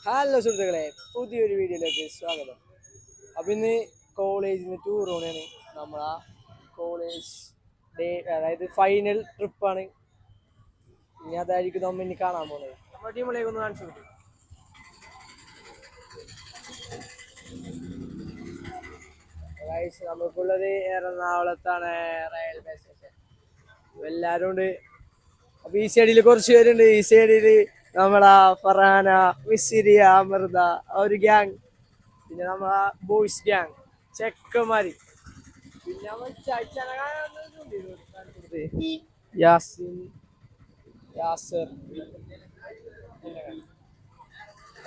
Hello സുഹൃത്തുക്കളെ, പുതിയൊരു വീഡിയോയിലേക്ക് സ്വാഗതം. അപ്പം ഇന്ന് കോളേജിൽ നിന്ന് ടൂർ പോകണേണ്. നമ്മളാ കോളേജ് ഡേ, അതായത് ഫൈനൽ ട്രിപ്പാണ്. ഇനി അതായിരിക്കും നമ്മൾ ഇനി കാണാൻ പോകുന്നത്. നമ്മുടെ ടീമിലേക്ക് ഒന്ന് കാണിച്ചു കിട്ടും. നമുക്കുള്ളത് എറണാകുളത്താണ്, റെയിൽവേ സ്റ്റേഷൻ. എല്ലാവരും ഉണ്ട്. അപ്പൊ ഈ സൈഡിൽ കുറച്ച് പേരുണ്ട്. ഈ സൈഡിൽ നമ്മളാ ഫറാന, മിസിരിയ, അമൃത, ഒരു ഗ്യാങ്. പിന്നെ നമ്മളാ ബോയ്സ് ഗ്യാങ്, ചെക്കന്മാര്. പിന്നെ യാസിൻ, യാസർ.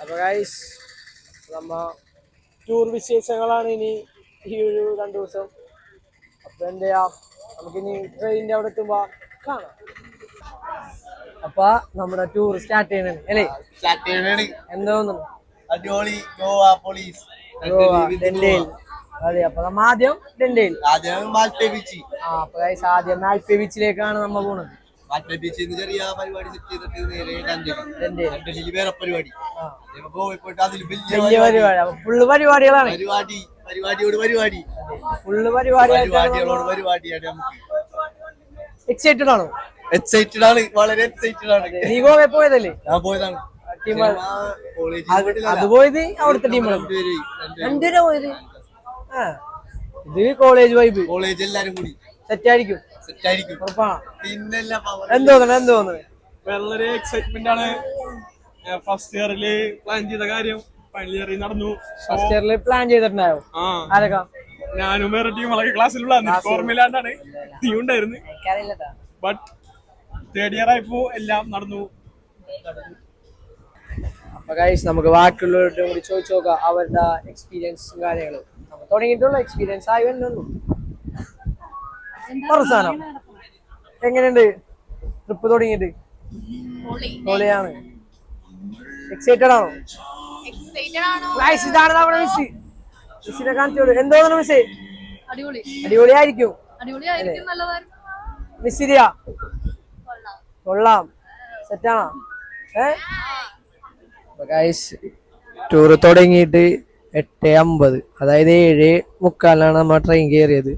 അപ്പൊ ഗൈസ്, നമ്മ ടൂർ വിശേഷങ്ങളാണ് ഇനി ഈ ഒരു 2 ദിവസം. അപ്പൊ എന്തെയാ, നമുക്കിനി ട്രെയിനിന്റെ അവിടെ എത്തുമ്പോ കാണാം. അപ്പൊ നമ്മുടെ ടൂർ സ്റ്റാർട്ട് ചെയ്യണേ അല്ലേ? എന്തോന്നു അടിപൊളി ഗോവ പോലീസ് ഡെൻഡേൽ. അതെ, അപ്പൊ നമ്മ ആദ്യം ഡെൻഡേൽ, ആദ്യം മാൽപ്പേ ബീച്ച്. അപ്പൊ ആദ്യം മാൽപ്പേ ബീച്ചിലേക്കാണ് നമ്മ പോണത്. മാൽപ്പേ ബീച്ചിൽ നിന്ന് ചെറിയ പരിപാടി സെറ്റ് ചെയ്തിട്ട് നേരെ ഡെൻഡേൽ വേറെ പരിപാടി. ഗോവയിൽ പോയിട്ട് അതിൽ വലിയ പരിപാടി, ഫുള്ള് പരിപാടികളാണ്. പരിപാടിയോട് പരിപാടി, ഫുള്ള് പരിപാടിയോട് പരിപാടിയാണ്. നമുക്ക് എക്സൈറ്റഡ് ആണോ? എക്സൈറ്റഡ് ആണ്, വളരെ എക്സൈറ്റഡ് ആണ്. നീ ഗോവയിൽ പോയതല്ലേ? ഞാൻ പോയതാണ്. അത് പോയത് അവിടുത്തെ ടീമാണ്. 2 രൂപ പോയത്. ഇത് കോളേജ് വൈബ്, കോളേജ് എല്ലാരും കൂടി സെറ്റ് ആയിരിക്കും. പിന്നെ എന്തോന്നു വളരെ എക്സൈറ്റ്മെന്റ് ആണ്. ഫസ്റ്റ് ഇയറിൽ പ്ലാൻ ചെയ്ത കാര്യം ഫൈനൽ ഇയറിൽ നടന്നു. ഫസ്റ്റ് ഇയറിൽ പ്ലാൻ ചെയ്തിട്ടുണ്ടായോ? ആരൊക്കെ? ഞാനും വേറെ ടീമുകളൊക്കെ ക്ലാസ്സിലുള്ള ഓർമ്മയില്ലാണ്ടാണ്. നീ ഉണ്ടായിരുന്നു. ബട്ട് തേർഡ് ഇയർ ആയപ്പോ എല്ലാം നടന്നു. അപ്പൊ ഗൈസ്, നമുക്ക് ബാക്കിയുള്ളവരുടെ കൂടി ചോദിച്ചു നോക്കാം അവരുടെ എക്സ്പീരിയൻസും കാര്യങ്ങളും. നമ്മൾ തുടങ്ങിയിട്ടുള്ള എക്സ്പീരിയൻസ് ആയി വരുന്നുള്ളൂ. അവസാനം എങ്ങനെയുണ്ട് ട്രിപ്പ് തുടങ്ങിയിട്ട്? പൊളിയാണ്. എക്സൈറ്റഡ് ആണോ? ഇതാണ് നമ്മുടെ മിസ്. മിസ്സിനെ കാണിച്ചോളൂ. എന്തോന്നു മിസ്? അടിപൊളിയായിരിക്കും. മിസ്സിരിയ കൊള്ളാം, സെറ്റാണോ? ടൂർ തുടങ്ങിയിട്ട് 8:50, അതായത് 7:45 നമ്മൾ ട്രെയിൻ കയറിയത്.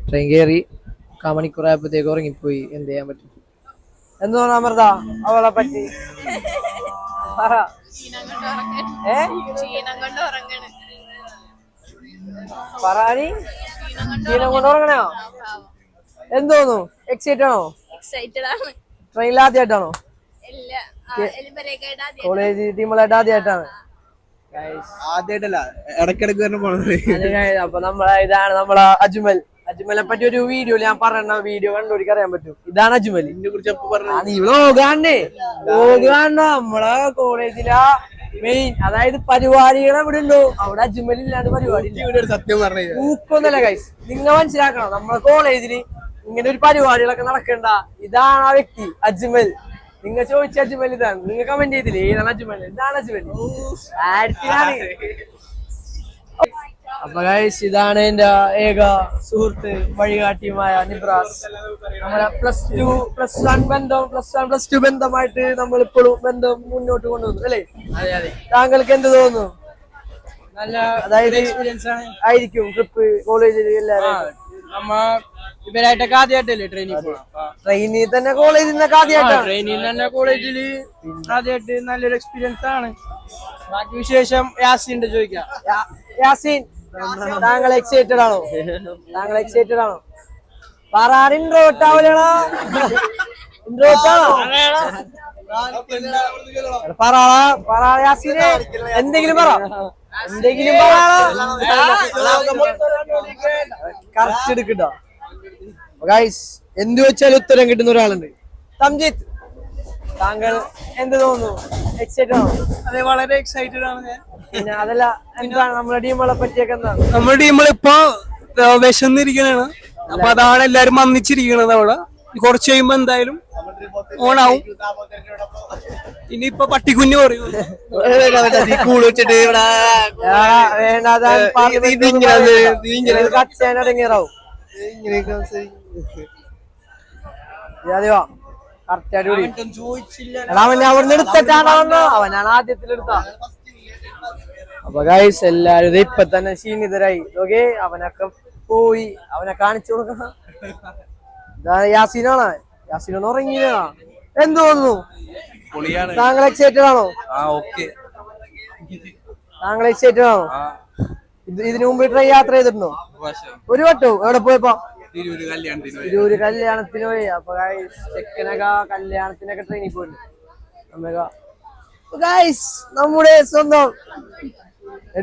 ട്രെയിൻ കയറി 1/4 മണിക്കൂറായപ്പോഴത്തേക്ക് ഉറങ്ങിപ്പോയി. എന്ത് ചെയ്യാൻ പറ്റും? എന്താണ് അമൃത അവളെ പറ്റി പറ. പറയാനി ക്ഷീണം കൊണ്ട് ഉറങ്ങണോ? എന്തോന്നു? എക്സൈറ്റഡ് ആണോ? ട്രെയിനിൽ ആദ്യമായിട്ടാണോ? കോളേജ് ടീമുകളായിട്ട് ആദ്യമായിട്ടാണ്. ആദ്യമായിട്ടല്ല, ഇടക്കിടക്ക് തന്നെ പോണത്. അപ്പൊ ഇതാണ് നമ്മളെ അജ്മൽ. അജ്മലിനെ പറ്റി ഒരു വീഡിയോ ഞാൻ പറഞ്ഞ വീഡിയോ കണ്ടോടിക്ക് അറിയാൻ പറ്റും. ഇതാണ് അജ്മൽ. ഇതിനെ കുറിച്ച് നീ വ്ലോഗ് കാണണ നമ്മളെ കോളേജിലെ മെയിൻ, അതായത് പരിപാടികൾ എവിടെ ഉണ്ടോ അവിടെ അജ്മൽ ഇല്ലാണ്ട് പരിപാടി സത്യം പറഞ്ഞ ഊക്കൊന്നല്ല ഗൈസ്. നിങ്ങൾ മനസ്സിലാക്കണം, നമ്മളെ കോളേജില് ഇങ്ങനെ ഒരു പരിപാടികളൊക്കെ നടക്കണ്ട. ഇതാണ് ആ വ്യക്തി, അജ്മൽ. നിങ്ങൾ ചോദിച്ച അജ്മൽ ഇതാണ്. നിങ്ങൾ കമന്റ് ചെയ്തില്ലേ ഏതാണ് അജ്മൽ? ഇതാണ് അജ്മൽ. അപ്പൊ ഗൈസ്, ഇതാണ് എന്റെ ഏക സുഹൃത്ത് വഴികാട്ടിയുമായ നിബ്രാസ്. നമ്മളെ പ്ലസ് ടു ബന്ധമായിട്ട് നമ്മൾ ഇപ്പോഴും ബന്ധം മുന്നോട്ട് കൊണ്ടുവന്നു അല്ലേ? താങ്കൾക്ക് എന്ത് തോന്നുന്നു? നല്ല അതായത് എക്സ്പീരിയൻസ് ആണ് ആയിരിക്കും ട്രിപ്പ് കോളേജിൽ എല്ലാവരും. നമ്മ ഇവരായിട്ടൊക്കെ ആദ്യമായിട്ടല്ലേ ട്രെയിനിൽ തന്നെ കോളേജിൽ നിന്നൊക്കെ ആദ്യമായിട്ടാണ്. ട്രെയിനിൽ തന്നെ കോളേജില് ആദ്യമായിട്ട് നല്ലൊരു എക്സ്പീരിയൻസ് ആണ്. ബാക്കി വിശേഷം യാസിന്റെ ചോദിക്കാം. യാസിൻ, താങ്കൾ എക്സൈറ്റഡ് ആണോ? താങ്കൾ എക്സൈറ്റഡ് ആണോ? പറയാൻ ഇൻട്രോട്ട് ആവലാണോ? ഇൻട്രോട്ട് ആണോ? യാസിനെ എന്തെങ്കിലും പറ, എന്തെങ്കിലും കറക്റ്റ് എടുക്കട്ടോ ഗൈസ്. എന്ത് വെച്ചാലും ഉത്തരം കിട്ടുന്ന ഒരാളുണ്ട്, സംജിത്ത്. താങ്കൾ എന്ത് തോന്നുന്നു? എക്സൈറ്റഡ് ആണോ? അതെ, വളരെ എക്സൈറ്റഡ് ആണ് ഞാൻ. പിന്നെ അതല്ല, എന്താണ് നമ്മുടെ ടീമുകളെ പറ്റിയൊക്കെ? എന്താണ് നമ്മുടെ ടീമിലിപ്പോ വിശന്നിരിക്കണാണ്. അപ്പൊ അതാണ് എല്ലാരും വന്നിച്ചിരിക്കണത്. അവിടെ കുറച്ച് കഴിയുമ്പോ എന്തായാലും ഓണാവും. ഇനിയിപ്പൊ പട്ടിക്കുഞ്ഞു പറയൂ കൂള് വെച്ചിട്ട് അടങ്ങിയറാവും. അവൻ അവിടുന്ന് എടുത്തിട്ടാണോ? അവനാണ് ആദ്യത്തിലെടുത്ത. അപ്പൊ ഗൈസ് എല്ലാരും ഇപ്പൊ തന്നെ ക്ഷീണിതരായി ഓക്കെ അവനൊക്കെ പോയി അവനെ കാണിച്ചു കൊടുക്കണം. യാസീനാണ് യാസീനൊന്നും ഉറങ്ങിയില്ല എന്ത് തോന്നുന്നു? താങ്കൾ എക്സൈറ്റഡ് ആണോ? താങ്കൾ എക്സൈറ്റഡ് ആണോ? ഇതിനു മുമ്പ് ട്രെയിൻ യാത്ര ചെയ്തിട്ടുണ്ടോ? ഒരു വട്ടവും. എവിടെ പോയപ്പോ? തിരൂര് കല്യാണത്തിന് പോയി. അപ്പൊ ചെക്കനൊക്കെ കല്യാണത്തിനൊക്കെ ട്രെയിനിൽ പോയി. നമ്മുടെ സ്വന്തം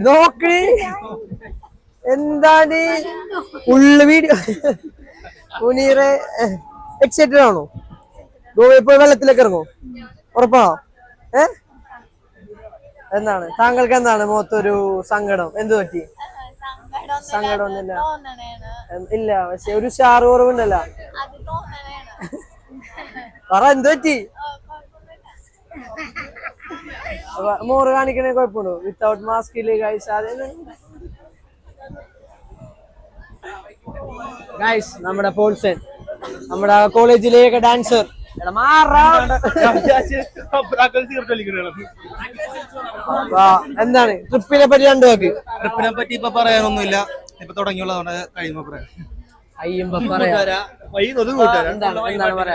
നോക്കി എന്താണ് ഫുള്ള് വീഡിയോ. മുനീറെ എക്സൈറ്റഡ് ആണോ? ഗോവയിൽ പോയി വെള്ളത്തിലേക്ക് ഇറങ്ങോ? ഉറപ്പാണോ? എന്താണ് താങ്കൾക്ക് എന്താണ് മുഖത്തൊരു സങ്കടം? എന്ത് പറ്റി? സങ്കടമൊന്നുമില്ല ഇല്ല, പക്ഷെ ഒരു സ്റ്റാർ കുറവുണ്ടല്ലോ. പറ എന്ത് പറ്റി? മോറ് കാണിക്കണേ കുഴപ്പമുണ്ടോ? വിത്തൗട്ട് മാസ്കില് ഗൈസ് നമ്മുടെ പോൾസൻ നമ്മുടെ കോളേജിലേക്ക് ഡാൻസർ എന്താണ് ട്രിപ്പിനെ പറ്റി രണ്ടു വാക്ക്? ട്രിപ്പിനെ പറ്റി ഇപ്പൊ പറയാനൊന്നുമില്ല, ഇപ്പൊ തുടങ്ങിയുള്ളതുകൊണ്ട് കഴിയുമ്പോ പറയാം.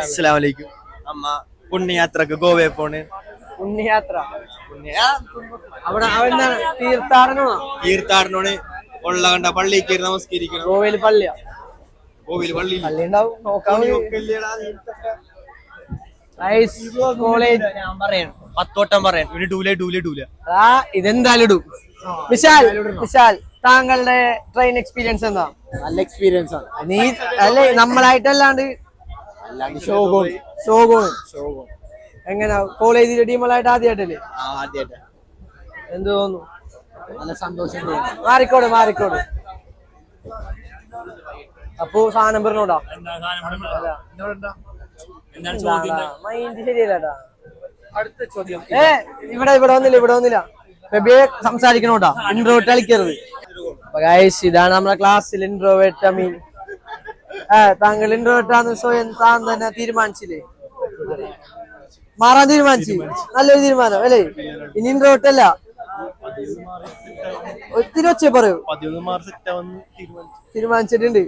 അസ്സലാമു അലൈക്കും. അമ്മ പുണ്യയാത്രക്ക് ഗോവയിൽ പോണ്. പുണ്യയാത്ര അവിടെ തീർത്ഥാടനമാണ്. ഉള്ള കണ്ട പള്ളിക്ക് നമസ്കരിക്കണം. ഗോവയിൽ പള്ളിയാ? ഗോവയിൽ പള്ളി ഉണ്ടാവും. കോളേജ് ഞാൻ പറയാം 10 വട്ടം പറയാം. ഇതെന്തായാലും ഇടും. വിശാൽ താങ്കളുടെ ട്രെയിൻ എക്സ്പീരിയൻസ് എന്താ? നല്ല എക്സ്പീരിയൻസ് ആണ്. നീ അല്ലേ നമ്മളായിട്ടല്ലാണ്ട് എങ്ങനെ കോളേജിലെ ടീമുകളായിട്ട് ആദ്യമായിട്ടല്ലേ? എന്ത് തോന്നുന്നു? നല്ല സന്തോഷം. മാറിക്കോട് അപ്പൊ സാധനം പറഞ്ഞോടാ മൈൻഡ് ശരിയല്ലാട്ടാ. അടുത്ത ചോദ്യം. ഇവിടെ വന്നില്ല ബേബിയെ സംസാരിക്കണോട്ടാ. ഇൻട്രോവേർട്ട് കളിക്കരുത്. ഇതാണ് നമ്മളെ ക്ലാസ്സിൽ ഇൻട്രോവേർട്ട് അമീൻ. താങ്കൾ ഇൻട്രോവേർട്ടാന്ന് സ്വയം താൻ തന്നെ തീരുമാനിച്ചില്ലേ? മാറാൻ തീരുമാനിച്ചു. നല്ലൊരു തീരുമാനം അല്ലേ? ഇനി ഇൻട്രോവേർട്ട് അല്ല. ഒത്തിരി വെച്ചേ പറയൂ. തീരുമാനിച്ചിട്ടുണ്ട്.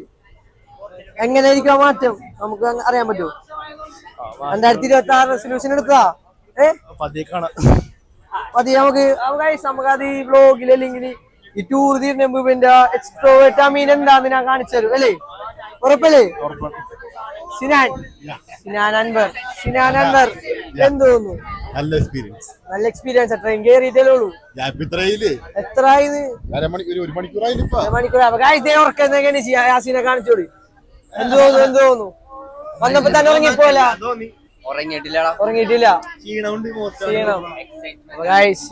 എങ്ങനെയായിരിക്കും ആ മാറ്റം നമുക്ക് അറിയാൻ പറ്റുമോ? 2026 റെസൊല്യൂഷൻ എടുക്കുക. പതിയെ നമുക്ക് അത് ഈ വ്ലോഗിൽ അല്ലെങ്കിൽ ഈ ടൂർ തീരുന്ന മുമ്പ് എക്സ്ട്രോവേർട്ട് അമീൻ എന്താന്ന് ഞാൻ കാണിച്ചു തരും അല്ലേ? ഉറപ്പല്ലേ? സിനാൻ അൻവർ എന്ത് തോന്നുന്നു? നല്ല എക്സ്പീരിയൻസ്. ട്രെയിൻ കയറിയിട്ടല്ലേ ഉള്ളൂ. എത്രയായി? യാസീനെ കാണിച്ചോളി. എന്ത് തോന്നുന്നു? വന്നപ്പോ തന്നെ ഉറങ്ങിപ്പോല? ഉറങ്ങിയിട്ടില്ല.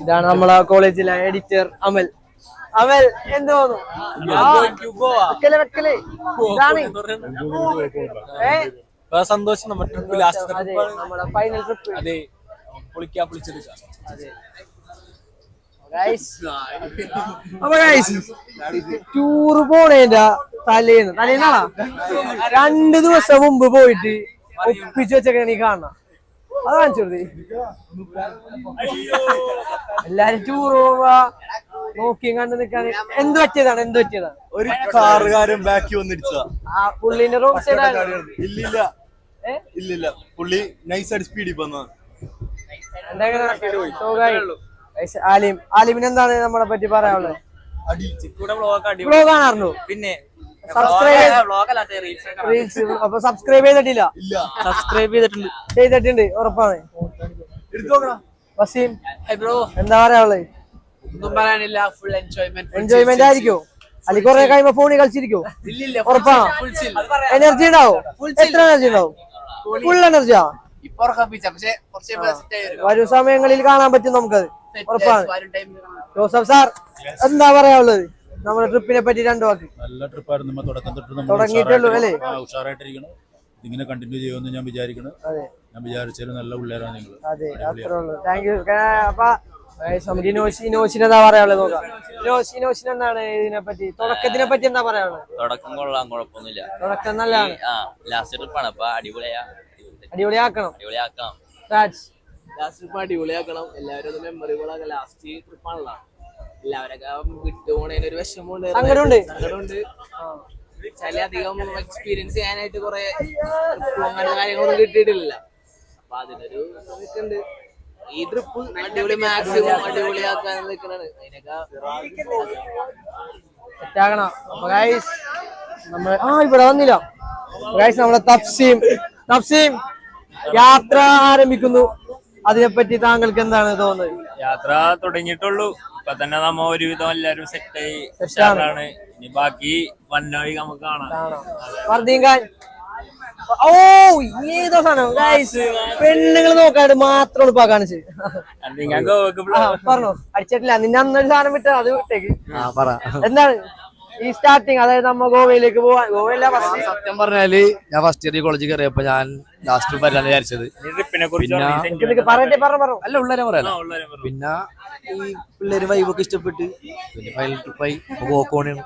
ഇതാണ് നമ്മളെ കോളേജിലെ എഡിറ്റർ അമൽ. എന്ത് തോന്നുന്നു? സന്തോഷം. നമ്മുടെ ട്രിപ്പ് ലാസ്റ്റ് നമ്മുടെ ഫൈനൽ ട്രിപ്പ്. അതെ, പൊളിക്കാൻ പൊളിച്ചത്. ടൂറ് പോണേന്റെ തലേന്നാ 2 ദിവസം മുമ്പ് പോയിട്ട് ഒപ്പിച്ചു വെച്ചൊക്കെ നീ കാണണം. അത് കാണിച്ചോളൂ. എല്ലാരും ടൂറ് പോവാ നോക്കിയും കണ്ടു നിൽക്കാൻ. എന്ത് പറ്റിയതാണ്? ഒരു കാറുകാരൻ ബാക്കി വന്നിടിച്ചതാ. പുള്ളിന്റെ റോഡ് സൈഡ് ഇല്ലില്ല പുള്ളി നൈസായിട്ട് സ്പീഡിൽ വന്നതാ. ആലിമിന് എന്താണ് നമ്മളെ പറ്റി പറയാനുള്ളത്? വ്ലോഗ് കാണാറുണ്ടോ? പിന്നെ അപ്പൊ സബ്സ്ക്രൈബ് ചെയ്തിട്ടില്ല? ചെയ്തിട്ടുണ്ട് ഉറപ്പാണ്. വസീം എന്താ പറയാനുള്ളത്? ഒന്നും പറയാനില്ല. ഫുൾ എൻജോയ്മെന്റ് ആയിരിക്കും. അല്ലെങ്കിൽ കുറെ കഴിയുമ്പോ ഫോണിൽ കളിച്ചിരിക്കോ? ഉറപ്പാണോ? എനർജി ഉണ്ടാവും? എത്ര എനർജി ഉണ്ടാവും? ഫുൾ എനർജിയാ? വരും സമയങ്ങളിൽ കാണാൻ പറ്റും നമുക്കത്. ഉറപ്പാണ്. ജോസഫ് സാർ എന്താ പറയാനുള്ളത് നമ്മുടെ ട്രിപ്പിനെ പറ്റി 2 വാക്ക്? നല്ല ട്രിപ്പായിരുന്നു. തുടങ്ങിയിട്ടുള്ളൂ അല്ലേ? ഉഷാറായിട്ടിരിക്കണം. ഇങ്ങനെ കണ്ടിന്യൂ ചെയ്യുമെന്ന് ഞാൻ വിചാരിക്കണം. ഞാൻ വിചാരിച്ചാലും നല്ല പിള്ളേരാണ് നിങ്ങൾ. അതെ, അത്രേ ഉള്ളൂ. Thank you. അപ്പൊ നമുക്ക് ഇനോഷിന് എന്താ പറയാനുള്ളത് നോക്കാം. ഇനോഷിന് എന്താണ് ഇതിനെ പറ്റി, തുടക്കത്തിനെ പറ്റി എന്താ പറയാനുള്ളത്? തുടക്കം കൊള്ളാം, കുഴപ്പമൊന്നുമില്ല. തുടക്കം നല്ലതാണ്. ലാസ്റ്റ് ട്രിപ്പാണ്. അപ്പൊ അടിപൊളിയാക്കണം. Last trip അടിപൊളിയാക്കണം. എല്ലാവരും മെമ്മറിബിൾ ആക്കാം. ലാസ്റ്റ് ട്രിപ്പാണല്ലോ. എല്ലാവരൊക്കെ വിട്ടുപോണേന് ഒരു വിഷമമുണ്ട്, സങ്കടമുണ്ട്. സങ്കടമുണ്ട്. ചില അധികം എക്സ്പീരിയൻസ് ചെയ്യാനായിട്ട് കുറെ അങ്ങനത്തെ കാര്യങ്ങളൊന്നും കിട്ടിയിട്ടില്ല. അപ്പൊ അതിനൊരു ഇതൊക്കെയുണ്ട്. ഈ ട്രിപ്പ് അടിപൊളി, മാക്സിമം അടിപൊളിയാക്കാൻ നിൽക്കണാണ്. അതിനൊക്കെ സെറ്റാകണം. അപ്പൊ ഗൈസ് നമ്മൾ ഇവിടെ വന്നില്ല. ഗൈസ് നമ്മളെ തഫ്സീം യാത്ര ആരംഭിക്കുന്നു. അതിനെപ്പറ്റി താങ്കൾക്ക് എന്താണ് തോന്നുന്നത്? യാത്ര തുടങ്ങിയിട്ടുള്ളൂ. ഇപ്പൊ തന്നെ നമ്മ ഒരുവിധം എല്ലാരും സെറ്റായി ഉഷാറാണ്. ഇനി ബാക്കി വന്നവഴി നമുക്ക് കാണാം. വർദ്ധിക്കാൻ ഏതോ സാധനം ഗൈസ് പെണ്ണുങ്ങൾ നോക്കാണ്ട് മാത്രമാണ് ഇപ്പൊ കാണിച്ചത്. പറഞ്ഞോ, അടിച്ചിട്ടില്ല. നിന്നെ അന്നൊരു സാധനം വിട്ട അത് വിട്ടേക്ക്. എന്താണ് ഈ സ്റ്റാർട്ടിങ്, അതായത് നമ്മ ഗോവയിലേക്ക് പോവാൻ? ഗോവയില സത്യം പറഞ്ഞാല് ഞാൻ ഫസ്റ്റ് ഇയർ കോളേജിൽ കയറിയപ്പോ ഞാൻ ലാസ്റ്റ് വരാന്ന് വിചാരിച്ചത്. ട്രിപ്പിനെ കുറിച്ച് പറയട്ടെ, പറഞ്ഞു അല്ല ഉള്ളവരെ പറയാലോ. പിന്നെ ഈ പിള്ളേര് വൈബൊക്കെ ഇഷ്ടപ്പെട്ട് പിന്നെ ഫൈനൽ ട്രിപ്പായി ഗോക്കോണാണ്.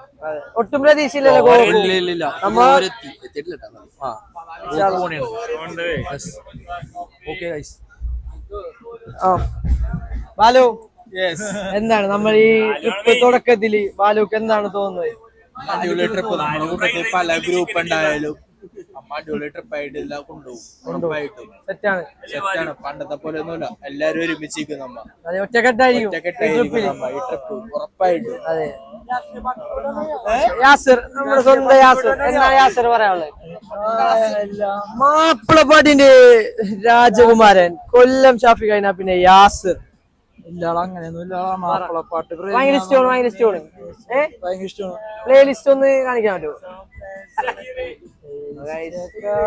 ഒട്ടും പ്രതീക്ഷയില്ലല്ലോ ഗോവ. ബാലു, എന്താണ് നമ്മൾ ഈ ട്രിപ്പ് തുടക്കത്തില് ബാലുക്ക് എന്താണ് തോന്നുന്നത്? അടിപൊളി ട്രിപ്പ്. നമ്മുടെ കൂട്ടത്തിൽ പല ഗ്രൂപ്പ് ഉണ്ടായാലും അടിപൊളി ട്രിപ്പായിട്ട് എല്ലാം കൊണ്ടുപോകും. സെറ്റാണ്. പണ്ടത്തെ പോലെ ഒന്നുമില്ല, എല്ലാരും ഒരുമിച്ചിരിക്കും. നമ്മ ഒറ്റക്കെട്ടായിരിക്കും ഈ ട്രിപ്പ് ഉറപ്പായിട്ടും. അതെ. യാസിർ, നമ്മുടെ സ്വന്തം യാസിർ, എന്താണ് യാസിർ പറയാനുള്ളത്? മാപ്പിളപ്പാട്ടിന്റെ രാജകുമാരൻ കൊല്ലം ഷാഫി കഴിഞ്ഞ പിന്നെ യാസിർ. മാപ്പിളപ്പാട്ട് ഭയങ്കര ഇഷ്ടമാണ്. പ്ലേലിസ്റ്റ് ഒന്ന് കാണിക്കാൻ പറ്റുമോ?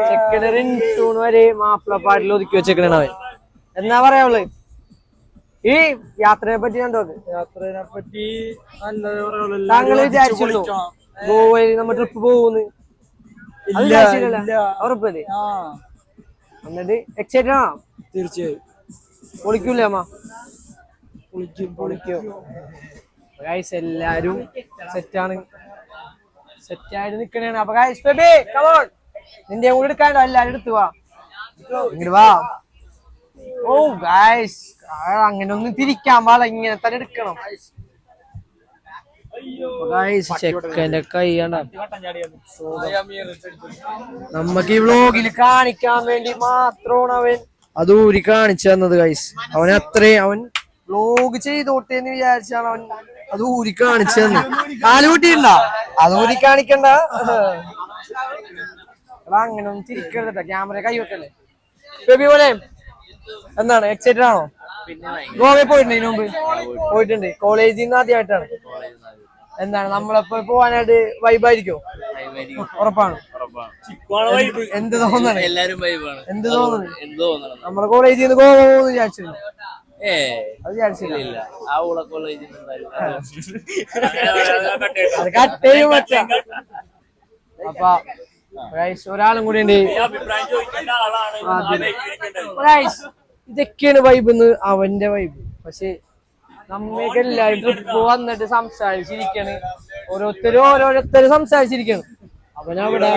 സെക്കൻഡറി ടൂൺ വരെ മാപ്പിളപ്പാട്ടിൽ ഒതുക്കി വെച്ചേക്കണ അവൻ. എന്നാ പറയാനുള്ളത് ഈ യാത്രയെ പറ്റി? യാത്രയെ പറ്റി താങ്കൾ വിചാരിച്ചിരുന്നു ഗോവയിൽ നമ്മൾ ട്രിപ്പ് പോകുന്നു? ഉറപ്പല്ലേ? എന്നിട്ട് എക്സൈറ്റഡ് ആണോ? തീർച്ചയായും പൊളിക്കൂലേ അമ്മ? പൊളിക്കും. ഗൈസ് എല്ലാരും സെറ്റാണ്, സെറ്റായിട്ട് നിക്കണേണ്. അപ്പൊ ഗൈസ് ബേബി കം ഓൺ, നിന്റെ കൂടെ എടുക്കാണ്ടോ? എല്ലാരും എടുത്തു വാ, ഇങ്ങോട്ട് വാ. ഓ ഗൈസ് അങ്ങനെ ഒന്നും തിരിക്കാൻ പാടില്ല, ഇങ്ങനെ തന്നെ എടുക്കണം. ഗൈസ് ചെക്കന്റെ കൈ കണ്ട. നമ്മക്ക് ഈ വ്ലോഗിൽ കാണിക്കാൻ വേണ്ടി മാത്രമാണ് അവൻ അത് ഊരി കാണിച്ചു തന്നത്. ഗൈസ് അവൻ വ്ലോഗ് ചെയ്തോട്ടെ എന്ന് വിചാരിച്ചാണ് അവൻ അത് ഊരി കാണിച്ചു തന്നെ. കാലുകൂട്ടിയില്ല, അത് ഊരി കാണിക്കണ്ട. അങ്ങനെ ഒന്നും തിരിക്കരുതട്ടോ, ക്യാമറ കൈ വെക്കല്ലേ. ബേബി പോലെ എന്താണ്, എക്സൈറ്റഡ് ആണോ? ഗോവയിൽ പോയിട്ടുണ്ട് ഇതിനു മുമ്പ്? പോയിട്ടുണ്ട്. കോളേജിൽ നിന്ന് ആദ്യമായിട്ടാണ്. എന്താണ് നമ്മളപ്പോ പോവാനായിട്ട് വൈബായിരിക്കോ? ഉറപ്പാണ്. എന്ത് തോന്നണം? എല്ലാരും വൈബാണ്. എന്ത് തോന്നുന്നു? എന്തോ തോന്നണം. നമ്മുടെ കോളേജിൽ നിന്ന് ഗോവ പോകുന്നു വിചാരിച്ചിരുന്നു? അത് വിചാരിച്ചില്ല. ആ ഉള്ള കോളേജിൽ അത് കട്ടയും വെച്ച. അപ്പൊ ഒരാളും കൂടി ഉണ്ട്. ഇതൊക്കെയാണ് വൈബ്, അവന്റെ വൈബ്. പക്ഷെ നമ്മൾക്ക് എല്ലാവരും ട്രിപ്പ് വന്നിട്ട് സംസാരിച്ചിരിക്കാണ്. ഓരോരുത്തര് സംസാരിച്ചിരിക്കാണ്. അവനവിടെ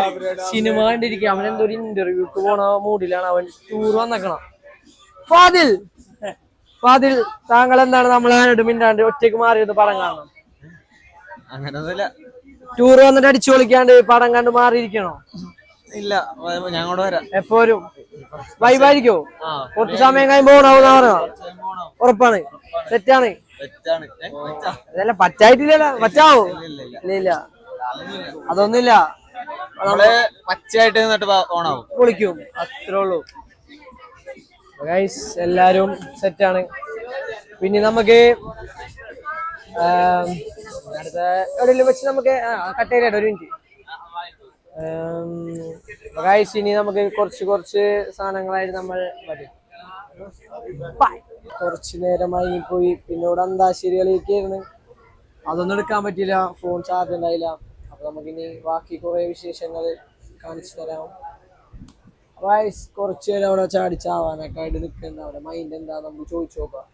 സിനിമ കണ്ടിരിക്കുക. അവൻ എന്തോ ഒരു ഇന്റർവ്യൂക്ക് പോണ മൂഡിലാണ്. അവൻ ടൂർ വന്നേക്കണം. ഫാദിൽ താങ്കൾ എന്താണ് നമ്മളായിട്ട് മിണ്ടാണ്ട് ഒറ്റയ്ക്ക് മാറിയെന്ന് പടം കാണണം? അങ്ങനൊന്നുമില്ല. ടൂർ വന്നിട്ട് അടിച്ചു പൊളിക്കാണ്ട് പടം കണ്ട് മാറിയിരിക്കണോ? ഇല്ല, ഞങ്ങളോട് വരാം. എപ്പോഴും വൈബായിരിക്കോ? കുറച്ച് സമയം കഴിയുമ്പോ പോണാവുന്ന പറഞ്ഞോ? ഉറപ്പാണ്. സെറ്റാണ്. അതല്ല പച്ചായിട്ടില്ലല്ലോ. പച്ചാവോ? ഇല്ല, അതൊന്നുമില്ല. പച്ചയായിട്ട് നിന്നിട്ട് ഓണാവും, പൊളിക്കും, അത്രേ ഉള്ളൂ. ഗൈസ് എല്ലാരും സെറ്റാണ്. പിന്നെ നമുക്ക് അടുത്ത എവിടെയെങ്കിലും വെച്ച് നമുക്ക് കട്ടയിലായിട്ട് ഒരു മിനിറ്റ്. ഗൈസ് ഇനി നമുക്ക് കുറച്ച് സാധനങ്ങളായിട്ട് നമ്മൾ വരും. കുറച്ചു നേരമായി പോയി. പിന്നെ ഇവിടെ അന്താശ്ശേരി കളിയൊക്കെയായിരുന്നു, അതൊന്നും എടുക്കാൻ പറ്റിയില്ല. ഫോൺ ചാർജ് ഉണ്ടായില്ല. അപ്പൊ നമുക്കിനി ബാക്കി കുറെ വിശേഷങ്ങൾ കാണിച്ചു തരാം. ഗൈസ് കുറച്ചു നേരം അവിടെ ചാടിച്ചാവാനൊക്കെ ആയിട്ട് നിൽക്കുന്ന അവിടെ മൈൻഡ് എന്താ നമുക്ക് ചോദിച്ചു നോക്കാം.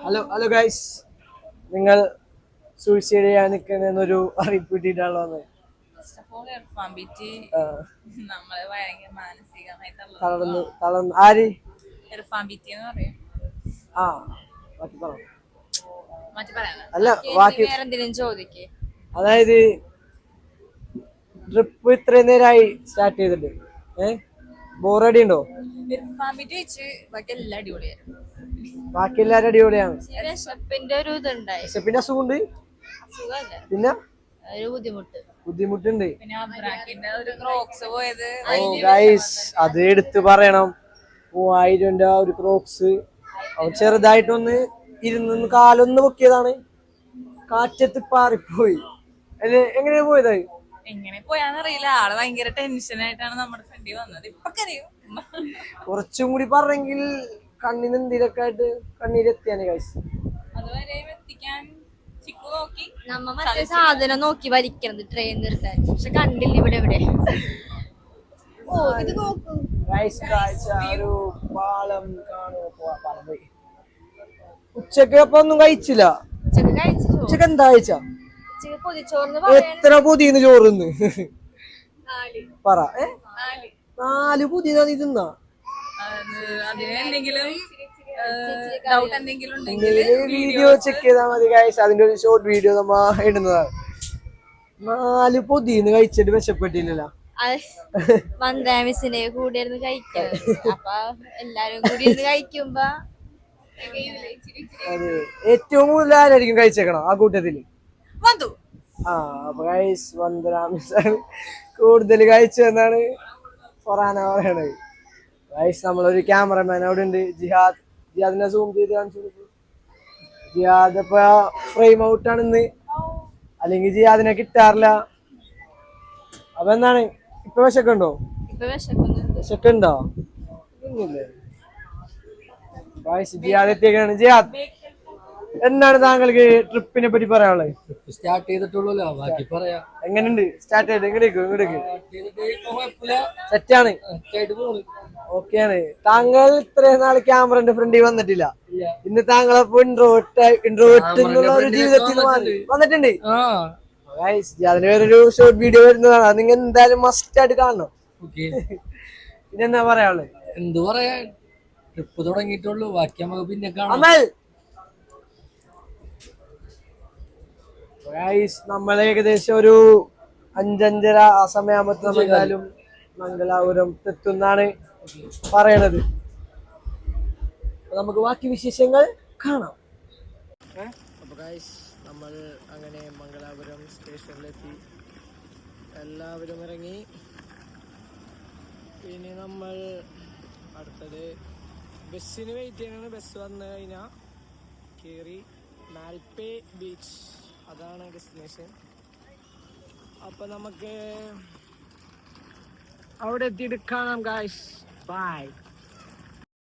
ഹലോ ഗൈസ്, നിങ്ങൾ സൂയിസൈഡ് ചെയ്യാൻ നിൽക്കുന്നൊരു അറിയിപ്പ് കിട്ടിയിട്ടാണല്ലോ വന്നത്. തളർന്നു. ആര്? ബാക്കി പറ. മാറ്റി പറയാനാ? അല്ല ബാക്കി വേറെന്തെങ്കിലും ചോദിക്കേ. അതായത് ട്രിപ്പ് ഇത്രയും നേരമായി സ്റ്റാർട്ട് ചെയ്തിട്ട് ബോറടി ഉണ്ടോ? ബാക്കി എല്ലാം അടിപൊളിയായിരുന്നു. ബാക്കി എല്ലാരും അടിപൊളിയാണ്. വിശപ്പിന്റെ ഒരു ഇതുണ്ടായി. പിന്നെ അസുഖമുണ്ട്, സുഖമല്ല, പിന്നെ ഒരു ബുദ്ധിമുട്ടുണ്ട്. പിന്നെ അബ്രാക്കിന്റെ ഒരു ക്രോക്സ് പോയത് ഗൈസ് അത് എടുത്ത് പറയണം. 3000 ഒരു ക്രോക്സ് ചെറുതായിട്ടൊന്ന് ഇരുന്ന് കാലൊന്ന് പൊക്കിയതാണ്, കാറ്റത്ത് പാറിപ്പോയി. എങ്ങനെയാ പോയത്? എങ്ങനെ പോയാന്നറിയില്ല. ആള് ഭയങ്കര ടെൻഷനായിട്ടാണ് നമ്മുടെ ഫ്രണ്ടിൽ വന്നത്. ഇപ്പൊ കരയും. കുറച്ചും കൂടി പറഞ്ഞെങ്കിൽ കണ്ണിന് എന്തിലൊക്കെ ആയിട്ട് കണ്ണീരെത്തിയാണ് ഗൈസ്. അതുവരെ എത്തിക്കാൻ ചിക്കു നോക്കി. നമ്മ മറ്റേ സാധനം നോക്കി വലിക്കുന്നത് ട്രെയിൻ നിർത്താൻ. പക്ഷെ കണ്ടില്ല ഇവിടെ എവിടെ. ഓ ഇത് നോക്കൂ ഗൈസ്, കാഴ്ച ഒരു പാലം കാണുക. പാലം പോയി. ഉച്ചക്ക് അപ്പൊ ഒന്നും കഴിച്ചില്ല. ഉച്ചക്ക് കഴിച്ചു. ഉച്ചക്ക് എന്താ കഴിച്ച? ഉച്ചക്ക് പൊതിച്ചോറിന് എത്ര പുതിയ ചോറുന്ന് പറ. 4 പുതിയ നീ തിന്നാ? അതിന് എന്തെങ്കിലും ഡൗട്ട് എന്തെങ്കിലും ഉണ്ടെങ്കിൽ വീഡിയോ ചെക്ക് ചെയ്താൽ മതി ഗൈസ്. അതിന്റെ ഒരു ഷോർട്ട് വീഡിയോ നമ്മ ഇടുന്നതാണ്. 4 പൊതിന്ന് കഴിച്ചിട്ട് വിശപ്പെട്ടില്ലല്ലോ. വന്ദാമിസിന്റെ കൂടെ ഇരുന്ന് കഴിക്കുന്നത്. അപ്പൊ എല്ലാരും കൂടി ഇരുന്ന് കഴിക്കുമ്പോ അതെ, ഏറ്റവും കൂടുതൽ ആരായിരിക്കും കഴിച്ചേക്കണം ആ കൂട്ടത്തില്? അപ്പൊ ഗൈസ് വന്ദനാമിസാണ് കൂടുതൽ കഴിച്ചതെന്നാണ് ഫറാന പറയണത്. ഗൈസ് നമ്മളൊരു ക്യാമറമാൻ അവിടെ ഉണ്ട്, ജിഹാദിനെ സൂം ചെയ്ത് കാണിച്ചു കൊടുക്കും. ജിഹാദ് ഇപ്പൊ ഫ്രെയിം ഔട്ടാണ് ഇന്ന്, അല്ലെങ്കിൽ ജിഹാദിനെ കിട്ടാറില്ല. അപ്പൊ എന്താണ് ഇപ്പൊ വിശക്കുണ്ടോ? വിശക്കുണ്ടോ? ഒന്നുമില്ലേ ഗൈസ്. ജിഹാദ് എത്തിയേക്കാണ്. ജിഹാദ്, എന്താണ് താങ്കൾക്ക് ട്രിപ്പിനെ പറ്റി പറയാനുള്ളത്? സ്റ്റാർട്ട് ചെയ്തിട്ടുള്ളൂ, ബാക്കി പറയാ. എങ്ങനെയുണ്ട് സ്റ്റാർട്ട് ചെയ്ത്? ഇങ്ങോട്ടേക്ക് സെറ്റാണ്, ഓക്കെയാണ്. താങ്കൾ ഇത്രയും നാൾ ക്യാമറന്റെ ഫ്രണ്ടിൽ വന്നിട്ടില്ല. ഇന്ന് താങ്കളപ്പോ ഇൻട്രോവേർട്ട് എന്നുള്ള ഒരു ജീവിതത്തിൽ വന്നിട്ടുണ്ട്. അതിന് വേറൊരു ഷോർട്ട് വീഡിയോ വരുന്നതാണ്, അത് നിങ്ങൾ എന്തായാലും മസ്റ്റ് ആയിട്ട് കാണണം. പിന്നെന്താ പറയാനുള്ളത്? എന്ത് പറയാ, ട്രിപ്പ് തുടങ്ങിയിട്ടുള്ളൂ, ബാക്കി നമുക്ക് പിന്നെ കാണാം. നമ്മൾ ഏകദേശം ഒരു 5-5:30 ആ സമയമാകുമ്പോ നമ്മൾ എന്തായാലും മംഗലാപുരം എത്തുന്നാണ് പറയണത്. നമുക്ക് ബാക്കി വിശേഷങ്ങൾ കാണാം. അപ്പൊ ഗൈസ് നമ്മൾ അങ്ങനെ മംഗലാപുരം സ്റ്റേഷനിലെത്തി, എല്ലാവരും ഇറങ്ങി. പിന്നെ നമ്മൾ അടുത്തത് ബസ്സിന് വെയിറ്റ് ചെയ്യണ. ബസ് വന്നു കഴിഞ്ഞാൽ കയറി മാൽപേ ബീച്ച്, അതാണ് ഡെസ്റ്റിനേഷൻ. അപ്പൊ നമുക്ക് അവിടെ എത്തിയിട്ട് കാണാം ഗൈസ്. ബൈ.